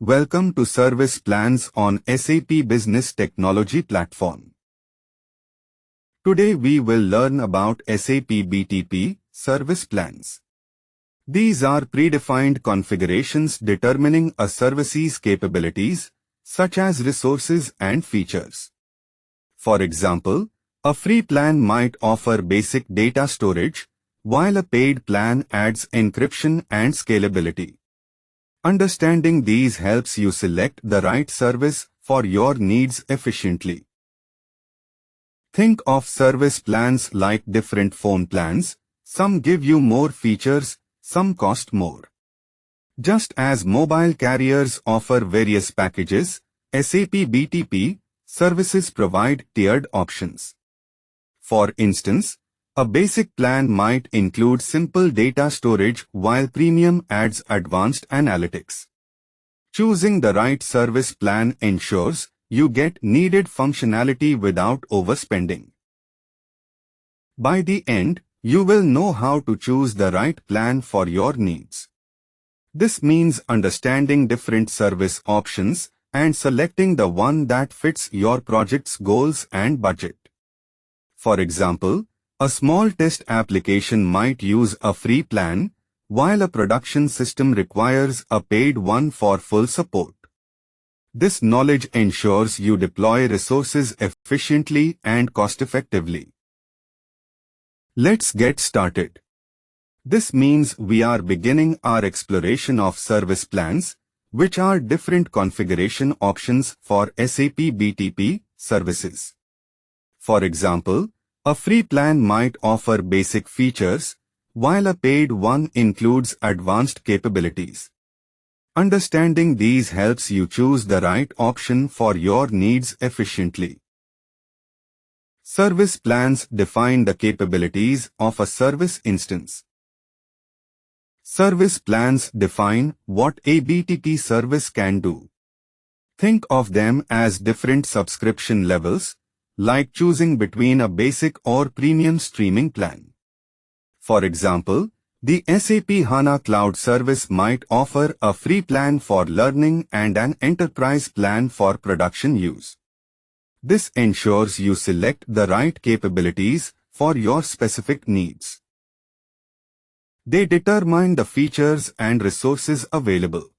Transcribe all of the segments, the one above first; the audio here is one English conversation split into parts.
Welcome to Service Plans on SAP Business Technology Platform. Today we will learn about SAP BTP Service Plans. These are predefined configurations determining a service's capabilities, such as resources and features. For example, a free plan might offer basic data storage, while a paid plan adds encryption and scalability. Understanding these helps you select the right service for your needs efficiently. Think of service plans like different phone plans. Some give you more features, some cost more. Just as mobile carriers offer various packages, SAP BTP services provide tiered options. For instance, a basic plan might include simple data storage while premium adds advanced analytics. Choosing the right service plan ensures you get needed functionality without overspending. By the end, you will know how to choose the right plan for your needs. This means understanding different service options and selecting the one that fits your project's goals and budget. For example, a small test application might use a free plan, while a production system requires a paid one for full support. This knowledge ensures you deploy resources efficiently and cost-effectively. Let's get started. This means we are beginning our exploration of service plans, which are different configuration options for SAP BTP services. For example, a free plan might offer basic features, while a paid one includes advanced capabilities. Understanding these helps you choose the right option for your needs efficiently. Service plans define the capabilities of a service instance. Service plans define what a BTP service can do. Think of them as different subscription levels, like choosing between a basic or premium streaming plan. For example, the SAP HANA Cloud Service might offer a free plan for learning and an enterprise plan for production use. This ensures you select the right capabilities for your specific needs. They determine the features and resources available.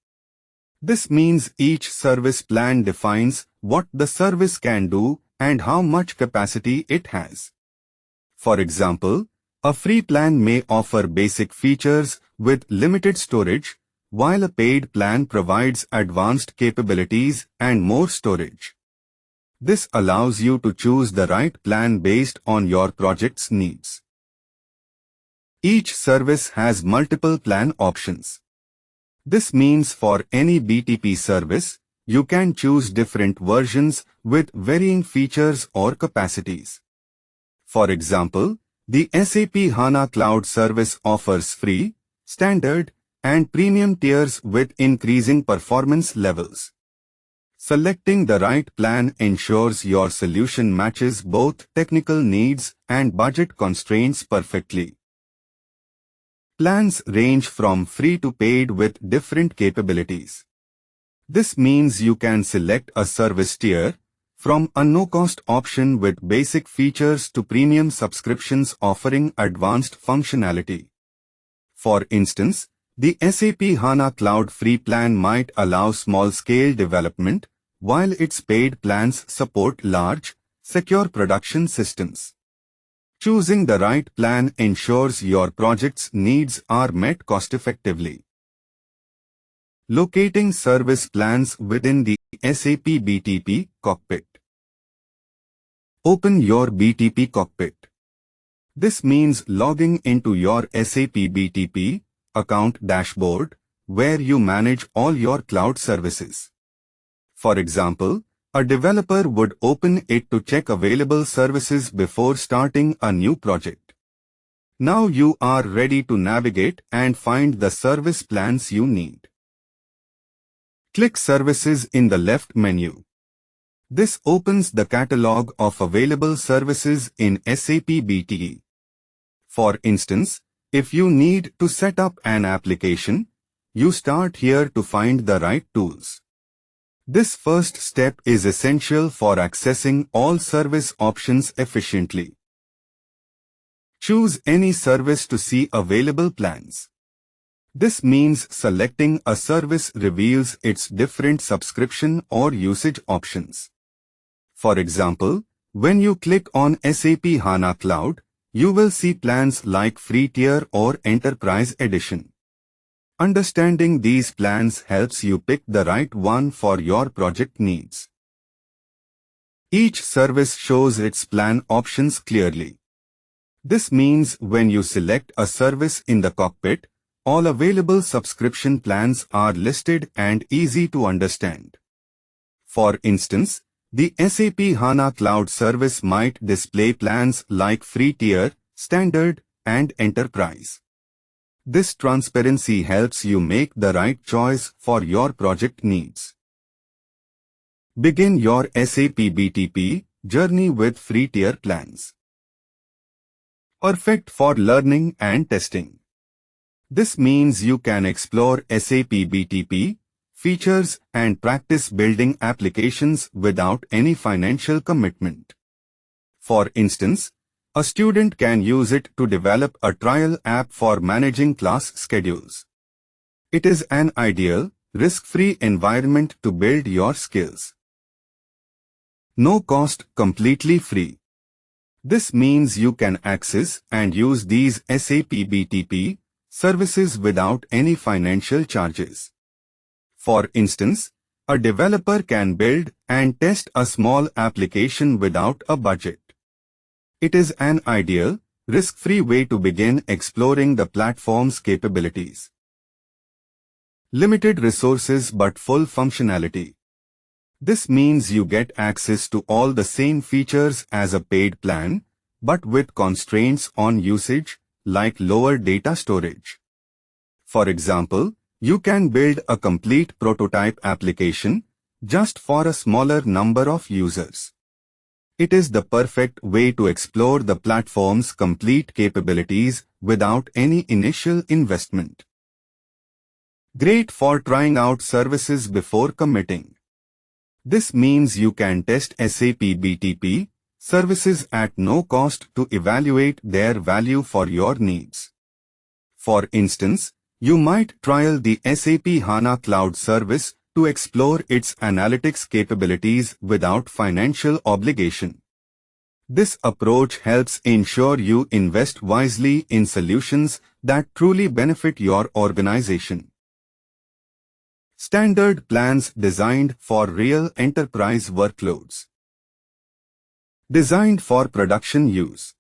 This means each service plan defines what the service can do and how much capacity it has. For example, a free plan may offer basic features with limited storage, while a paid plan provides advanced capabilities and more storage. This allows you to choose the right plan based on your project's needs. Each service has multiple plan options. This means for any BTP service, you can choose different versions with varying features or capacities. For example, the SAP HANA Cloud Service offers free, standard, and premium tiers with increasing performance levels. Selecting the right plan ensures your solution matches both technical needs and budget constraints perfectly. Plans range from free to paid with different capabilities. This means you can select a service tier, from a no-cost option with basic features to premium subscriptions offering advanced functionality. For instance, the SAP HANA Cloud Free Plan might allow small-scale development, while its paid plans support large, secure production systems. Choosing the right plan ensures your project's needs are met cost-effectively. Locating service plans within the SAP BTP cockpit. Open your BTP cockpit. This means logging into your SAP BTP account dashboard, where you manage all your cloud services. For example, a developer would open it to check available services before starting a new project. Now you are ready to navigate and find the service plans you need. Click Services in the left menu. This opens the catalog of available services in SAP BTP. For instance, if you need to set up an application, you start here to find the right tools. This first step is essential for accessing all service options efficiently. Choose any service to see available plans. This means selecting a service reveals its different subscription or usage options. For example, when you click on SAP HANA Cloud, you will see plans like Free Tier or Enterprise Edition. Understanding these plans helps you pick the right one for your project needs. Each service shows its plan options clearly. This means when you select a service in the cockpit, all available subscription plans are listed and easy to understand. For instance, the SAP HANA Cloud service might display plans like Free Tier, Standard, and Enterprise. This transparency helps you make the right choice for your project needs. Begin your SAP BTP journey with Free Tier plans. Perfect for learning and testing. This means you can explore SAP BTP features and practice building applications without any financial commitment. For instance, a student can use it to develop a trial app for managing class schedules. It is an ideal, risk-free environment to build your skills. No cost, completely free. This means you can access and use these SAP BTP services without any financial charges. For instance, a developer can build and test a small application without a budget. It is an ideal, risk-free way to begin exploring the platform's capabilities. Limited resources but full functionality. This means you get access to all the same features as a paid plan, but with constraints on usage, like lower data storage. For example, you can build a complete prototype application just for a smaller number of users. It is the perfect way to explore the platform's complete capabilities without any initial investment. Great for trying out services before committing. This means you can test SAP BTP services at no cost to evaluate their value for your needs. For instance, you might trial the SAP HANA Cloud service to explore its analytics capabilities without financial obligation. This approach helps ensure you invest wisely in solutions that truly benefit your organization. Standard plans designed for real enterprise workloads. Designed for production use.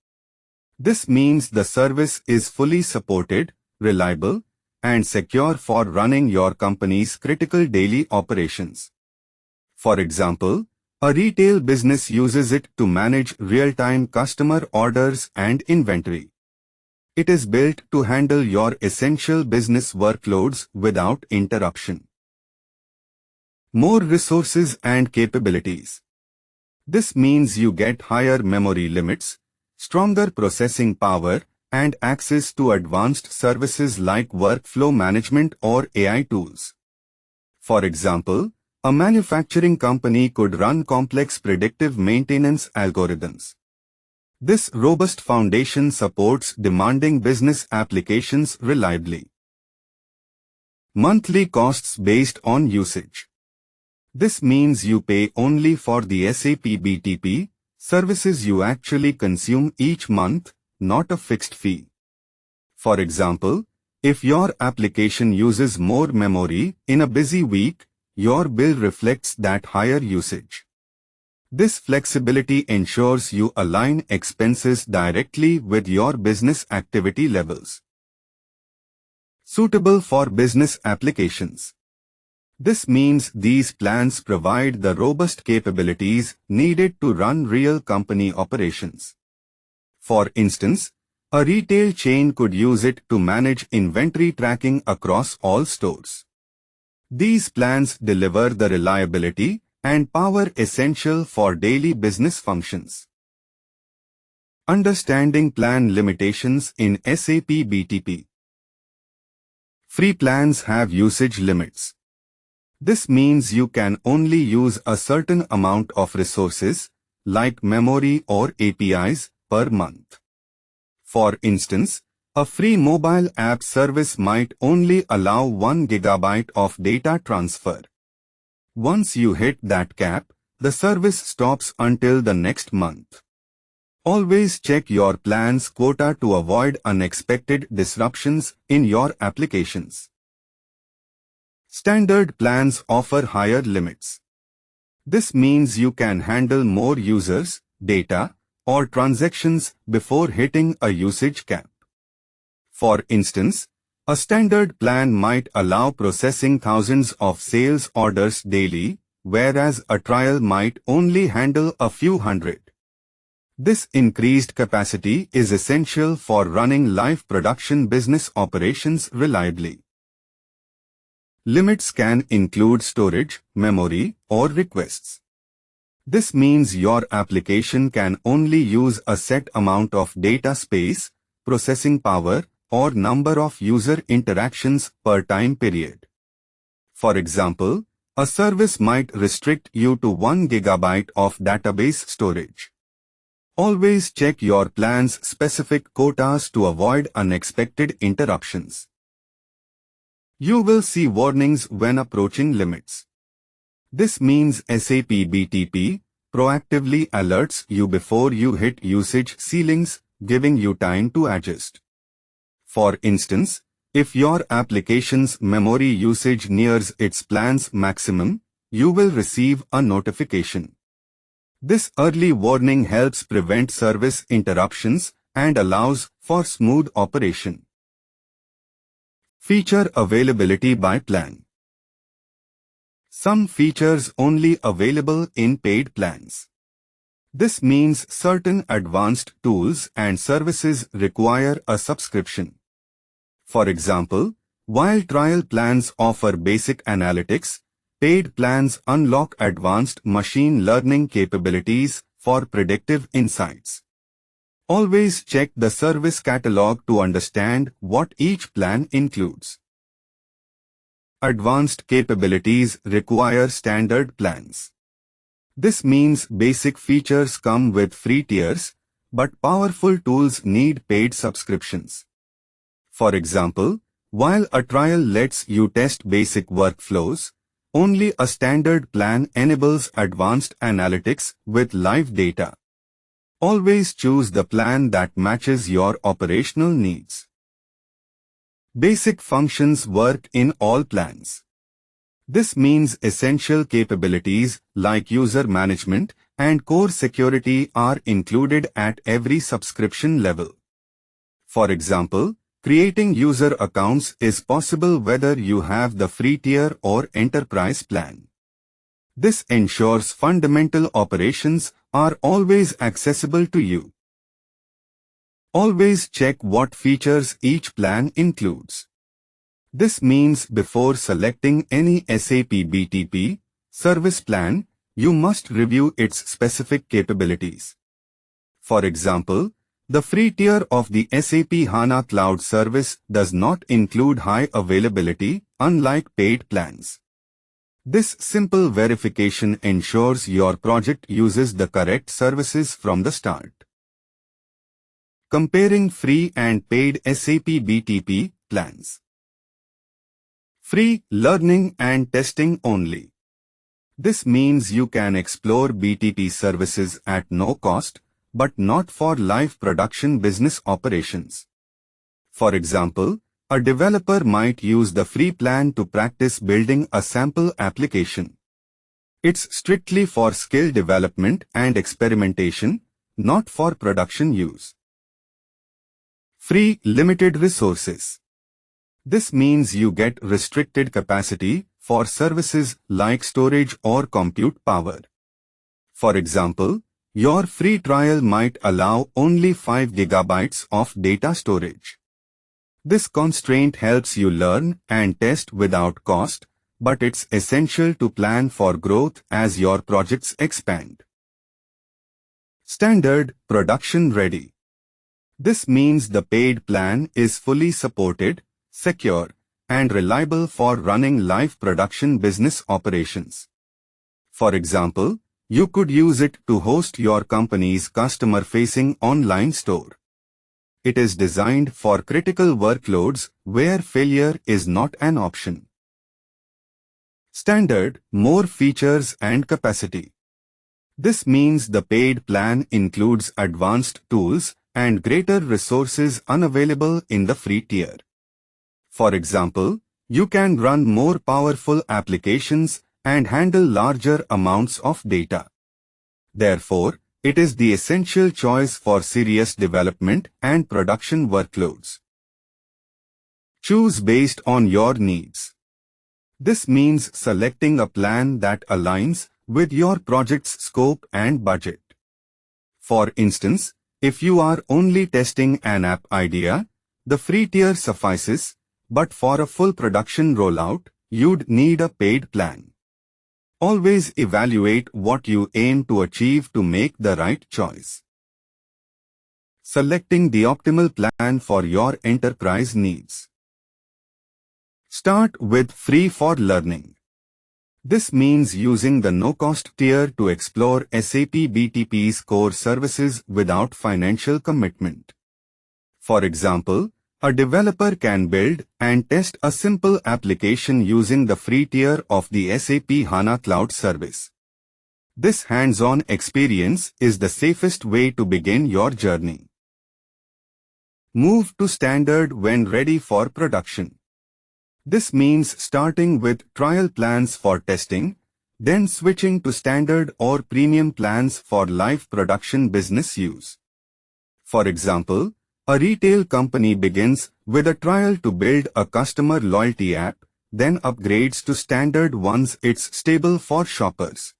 This means the service is fully supported, reliable, and secure for running your company's critical daily operations. For example, a retail business uses it to manage real-time customer orders and inventory. It is built to handle your essential business workloads without interruption. More resources and capabilities. This means you get higher memory limits, stronger processing power, and access to advanced services like workflow management or AI tools. For example, a manufacturing company could run complex predictive maintenance algorithms. This robust foundation supports demanding business applications reliably. Monthly costs based on usage. This means you pay only for the SAP BTP services you actually consume each month, not a fixed fee. For example, if your application uses more memory in a busy week, your bill reflects that higher usage. This flexibility ensures you align expenses directly with your business activity levels. Suitable for business applications. This means these plans provide the robust capabilities needed to run real company operations. For instance, a retail chain could use it to manage inventory tracking across all stores. These plans deliver the reliability and power essential for daily business functions. Understanding plan limitations in SAP BTP. Free plans have usage limits. This means you can only use a certain amount of resources, like memory or APIs, per month. For instance, a free mobile app service might only allow 1 GB of data transfer. Once you hit that cap, the service stops until the next month. Always check your plan's quota to avoid unexpected disruptions in your applications. Standard plans offer higher limits. This means you can handle more users, data, or transactions before hitting a usage cap. For instance, a standard plan might allow processing thousands of sales orders daily, whereas a trial might only handle a few hundred. This increased capacity is essential for running live production business operations reliably. Limits can include storage, memory, or requests. This means your application can only use a set amount of data space, processing power, or number of user interactions per time period. For example, a service might restrict you to 1 GB of database storage. Always check your plan's specific quotas to avoid unexpected interruptions. You will see warnings when approaching limits. This means SAP BTP proactively alerts you before you hit usage ceilings, giving you time to adjust. For instance, if your application's memory usage nears its plan's maximum, you will receive a notification. This early warning helps prevent service interruptions and allows for smooth operation. Feature availability by plan. Some features only available in paid plans. This means certain advanced tools and services require a subscription. For example, while trial plans offer basic analytics, paid plans unlock advanced machine learning capabilities for predictive insights. Always check the service catalog to understand what each plan includes. Advanced capabilities require standard plans. This means basic features come with free tiers, but powerful tools need paid subscriptions. For example, while a trial lets you test basic workflows, only a standard plan enables advanced analytics with live data. Always choose the plan that matches your operational needs. Basic functions work in all plans. This means essential capabilities like user management and core security are included at every subscription level. For example, creating user accounts is possible whether you have the free tier or enterprise plan. This ensures fundamental operations are always accessible to you. Always check what features each plan includes. This means before selecting any SAP BTP service plan, you must review its specific capabilities. For example, the free tier of the SAP HANA Cloud Service does not include high availability, unlike paid plans. This simple verification ensures your project uses the correct services from the start. Comparing free and paid SAP BTP plans. Free, learning and testing only. This means you can explore BTP services at no cost, but not for live production business operations. For example, a developer might use the free plan to practice building a sample application. It's strictly for skill development and experimentation, not for production use. Free, limited resources. This means you get restricted capacity for services like storage or compute power. For example, your free trial might allow only 5 GB of data storage. This constraint helps you learn and test without cost, but it's essential to plan for growth as your projects expand. Standard, production ready. This means the paid plan is fully supported, secure, and reliable for running live production business operations. For example, you could use it to host your company's customer-facing online store. It is designed for critical workloads where failure is not an option. Standard, more features and capacity. This means the paid plan includes advanced tools and greater resources unavailable in the free tier. For example, you can run more powerful applications and handle larger amounts of data. Therefore, it is the essential choice for serious development and production workloads. Choose based on your needs. This means selecting a plan that aligns with your project's scope and budget. For instance, if you are only testing an app idea, the free tier suffices, but for a full production rollout, you'd need a paid plan. Always evaluate what you aim to achieve to make the right choice. Selecting the optimal plan for your enterprise needs. Start with free for learning. This means using the no-cost tier to explore SAP BTP's core services without financial commitment. For example, a developer can build and test a simple application using the free tier of the SAP HANA Cloud service. This hands-on experience is the safest way to begin your journey. Move to standard when ready for production. This means starting with trial plans for testing, then switching to standard or premium plans for live production business use. For example, a retail company begins with a trial to build a customer loyalty app, then upgrades to standard once it's stable for shoppers.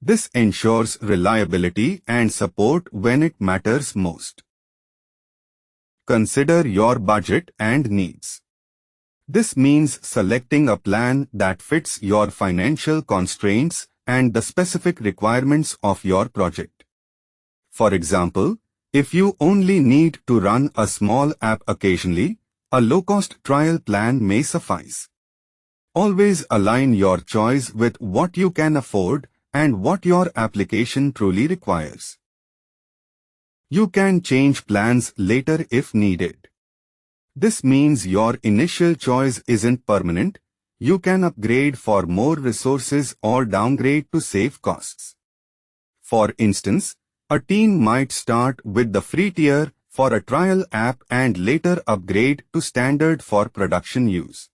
This ensures reliability and support when it matters most. Consider your budget and needs. This means selecting a plan that fits your financial constraints and the specific requirements of your project. For example, if you only need to run a small app occasionally, a low-cost trial plan may suffice. Always align your choice with what you can afford and what your application truly requires. You can change plans later if needed. This means your initial choice isn't permanent. You can upgrade for more resources or downgrade to save costs. For instance, a team might start with the free tier for a trial app and later upgrade to standard for production use.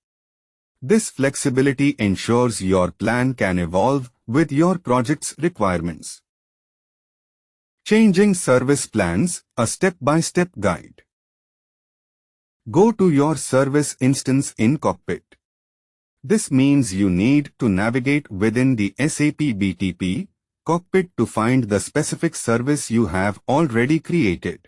This flexibility ensures your plan can evolve with your project's requirements. Changing service plans, a step-by-step guide. Go to your service instance in Cockpit. This means you need to navigate within the SAP BTP Cockpit to find the specific service you have already created.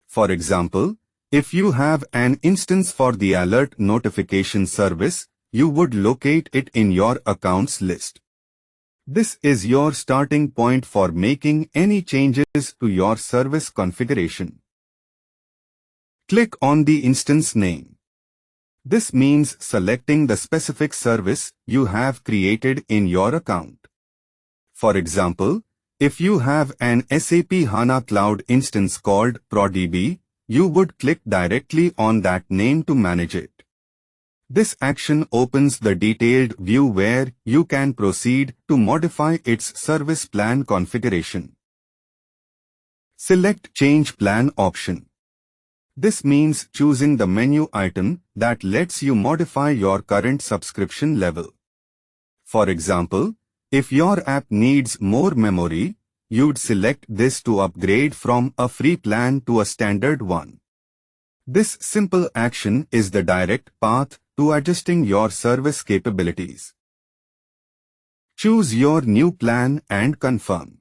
For example, if you have an instance for the alert notification service, you would locate it in your accounts list. This is your starting point for making any changes to your service configuration. Click on the instance name. This means selecting the specific service you have created in your account. For example, if you have an SAP HANA Cloud instance called ProDB, you would click directly on that name to manage it. This action opens the detailed view where you can proceed to modify its service plan configuration. Select Change Plan option. This means choosing the menu item that lets you modify your current subscription level. For example, if your app needs more memory, you'd select this to upgrade from a free plan to a standard one. This simple action is the direct path to adjusting your service capabilities. Choose your new plan and confirm.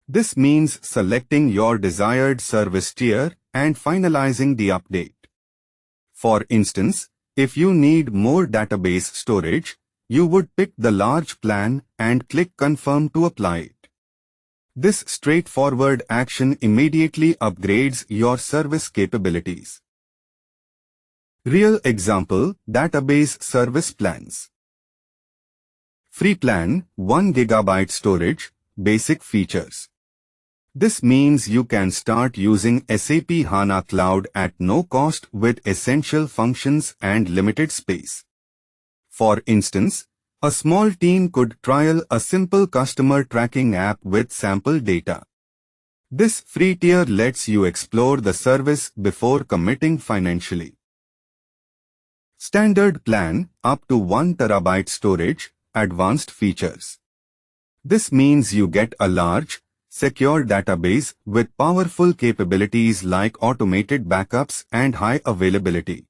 This means selecting your desired service tier and finalizing the update. For instance, if you need more database storage, you would pick the large plan and click Confirm to apply it. This straightforward action immediately upgrades your service capabilities. Real example, database service plans. Free plan, 1 GB storage, basic features. This means you can start using SAP HANA Cloud at no cost with essential functions and limited space. For instance, a small team could trial a simple customer tracking app with sample data. This free tier lets you explore the service before committing financially. Standard plan, up to 1 TB storage, advanced features. This means you get a large, secure database with powerful capabilities like automated backups and high availability.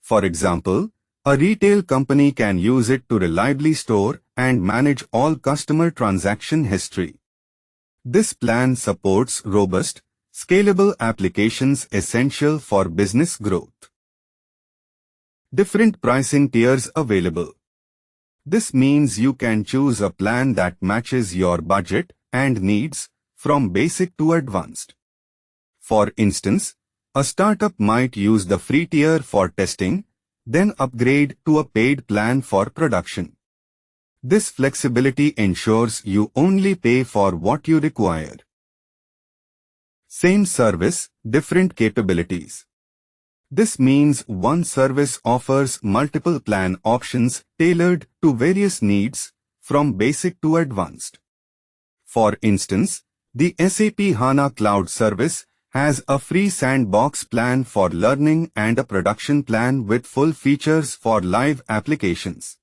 For example, a retail company can use it to reliably store and manage all customer transaction history. This plan supports robust, scalable applications essential for business growth. Different pricing tiers available. This means you can choose a plan that matches your budget and needs, from basic to advanced. For instance, a startup might use the free tier for testing, then upgrade to a paid plan for production. This flexibility ensures you only pay for what you require. Same service, different capabilities. This means one service offers multiple plan options tailored to various needs, from basic to advanced. For instance, the SAP HANA Cloud Service has a free sandbox plan for learning and a production plan with full features for live applications.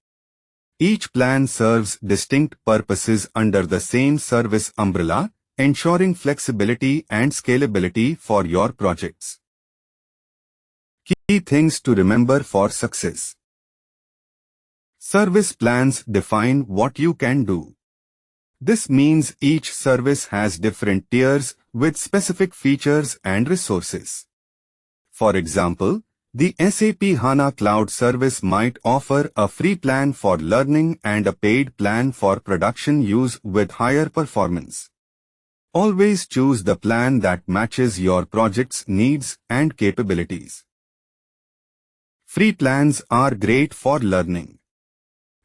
Each plan serves distinct purposes under the same service umbrella, ensuring flexibility and scalability for your projects. Key things to remember for success. Service plans define what you can do. This means each service has different tiers with specific features and resources. For example, the SAP HANA Cloud Service might offer a free plan for learning and a paid plan for production use with higher performance. Always choose the plan that matches your project's needs and capabilities. Free plans are great for learning.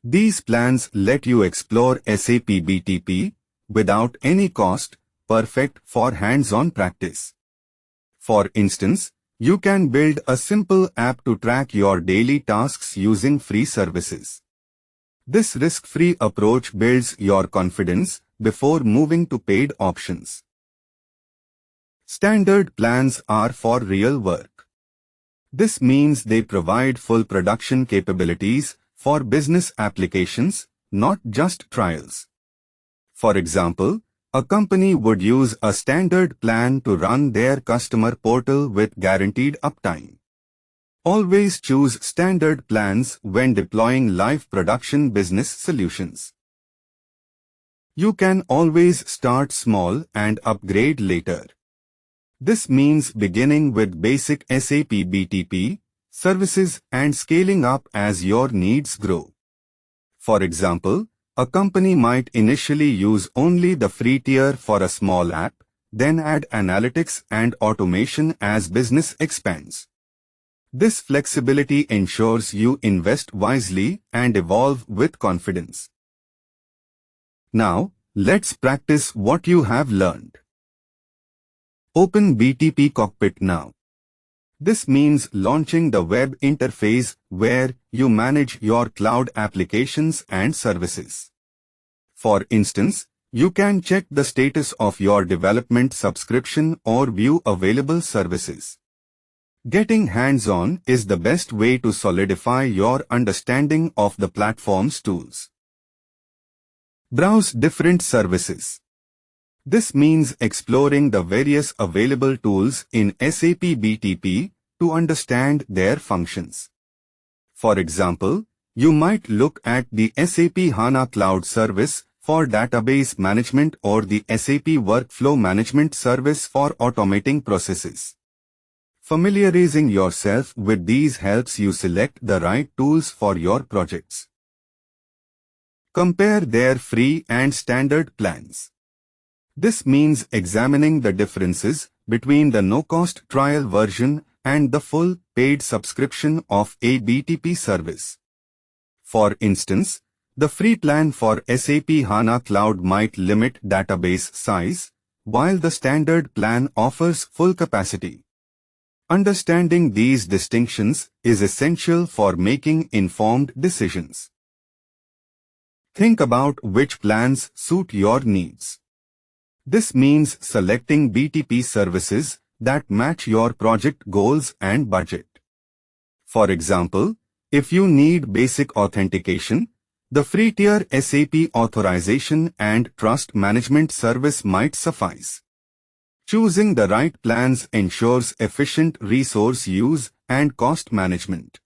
These plans let you explore SAP BTP without any cost, perfect for hands-on practice. For instance, you can build a simple app to track your daily tasks using free services. This risk-free approach builds your confidence before moving to paid options. Standard plans are for real work. This means they provide full production capabilities for business applications, not just trials. For example, a company would use a standard plan to run their customer portal with guaranteed uptime. Always choose standard plans when deploying live production business solutions. You can always start small and upgrade later. This means beginning with basic SAP BTP services and scaling up as your needs grow. For example, a company might initially use only the free tier for a small app, then add analytics and automation as business expands. This flexibility ensures you invest wisely and evolve with confidence. Now, let's practice what you have learned. Open BTP Cockpit now. This means launching the web interface where you manage your cloud applications and services. For instance, you can check the status of your development subscription or view available services. Getting hands-on is the best way to solidify your understanding of the platform's tools. Browse different services. This means exploring the various available tools in SAP BTP to understand their functions. For example, you might look at the SAP HANA Cloud Service for database management or the SAP Workflow Management Service for automating processes. Familiarizing yourself with these helps you select the right tools for your projects. Compare their free and standard plans. This means examining the differences between the no-cost trial version and the full paid subscription of a BTP service. For instance, the free plan for SAP HANA Cloud might limit database size, while the standard plan offers full capacity. Understanding these distinctions is essential for making informed decisions. Think about which plans suit your needs. This means selecting BTP services that match your project goals and budget. For example, if you need basic authentication, the free tier SAP Authorization and Trust Management service might suffice. Choosing the right plans ensures efficient resource use and cost management.